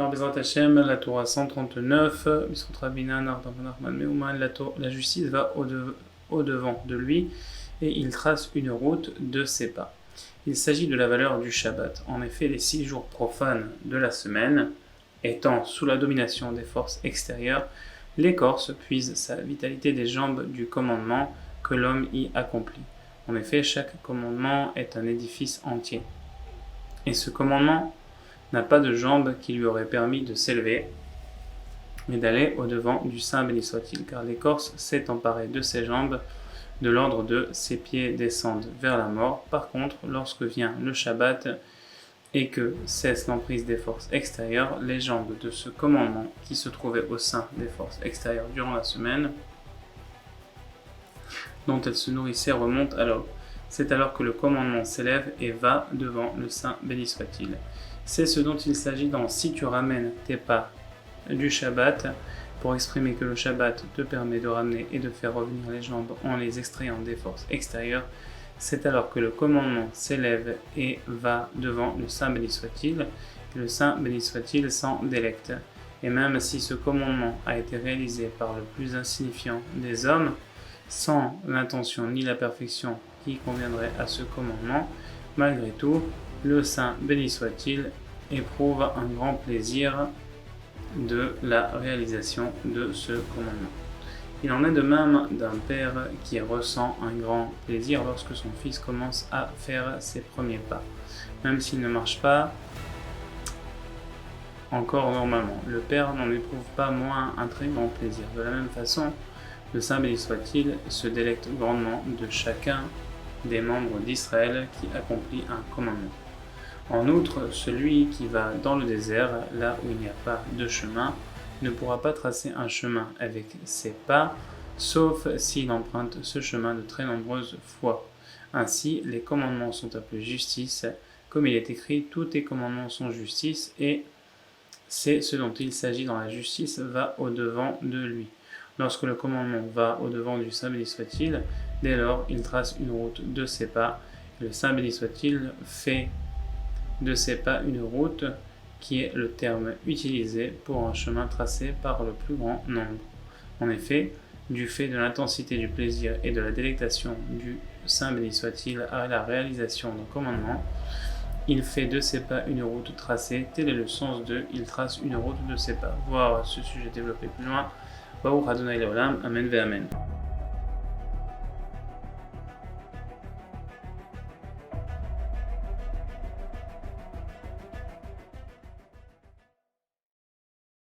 démarre Bezrat Hashem, la Torah 139, Bisrut Rabbinan, Ardam Nachman Meuman, la justice va au-devant de lui et il trace une route de ses pas. Il s'agit de la valeur du Shabbat. En effet, les 6 jours profanes de la semaine, étant sous la domination des forces extérieures, l'écorce puise sa vitalité des jambes du commandement que l'homme y accomplit. En effet, chaque commandement est un édifice entier. Et ce commandement n'a pas de jambes qui lui auraient permis de s'élever, mais d'aller au-devant du Saint béni soit-il, car l'écorce s'est emparée de ses jambes, de l'ordre de ses pieds descendent vers la mort. Par contre, lorsque vient le Shabbat et que cesse l'emprise des forces extérieures, les jambes de ce commandement qui se trouvait au sein des forces extérieures durant la semaine, dont elles se nourrissaient, remontent à l'aube. C'est alors que le commandement s'élève et va devant le Saint béni soit-il. C'est ce dont il s'agit dans Si tu ramènes tes pas du Shabbat, pour exprimer que le Shabbat te permet de ramener et de faire revenir les jambes en les extrayant des forces extérieures. C'est alors que le commandement s'élève et va devant le Saint béni soit-il, et le Saint béni soit-il s'en délecte. Et même si ce commandement a été réalisé par le plus insignifiant des hommes, sans l'intention ni la perfection qui conviendrait à ce commandement, malgré tout, le Saint béni soit-il éprouve un grand plaisir de la réalisation de ce commandement. Il en est de même d'un père qui ressent un grand plaisir lorsque son fils commence à faire ses premiers pas, même s'il ne marche pas encore normalement. Le père n'en éprouve pas moins un très grand plaisir. De la même façon, le Saint béni soit-il se délecte grandement de chacun des membres d'Israël qui accomplit un commandement. En outre, celui qui va dans le désert, là où il n'y a pas de chemin, ne pourra pas tracer un chemin avec ses pas, sauf s'il emprunte ce chemin de très nombreuses fois. Ainsi, les commandements sont appelés justice. Comme il est écrit, tous tes commandements sont justice, et c'est ce dont il s'agit dans la justice va au-devant de lui. Lorsque le commandement va au-devant du Saint béni soit-il, dès lors il trace une route de ses pas, et le Saint béni soit-il fait de ses pas une route, qui est le terme utilisé pour un chemin tracé par le plus grand nombre. En effet, du fait de l'intensité du plaisir et de la délectation du Saint béni soit-il à la réalisation d'un commandement, il fait de ses pas une route tracée. Tel est le sens de « il trace une route de ses pas ». Voir ce sujet développé plus loin. Baruch Adonai Leolam, Amen ve Amen.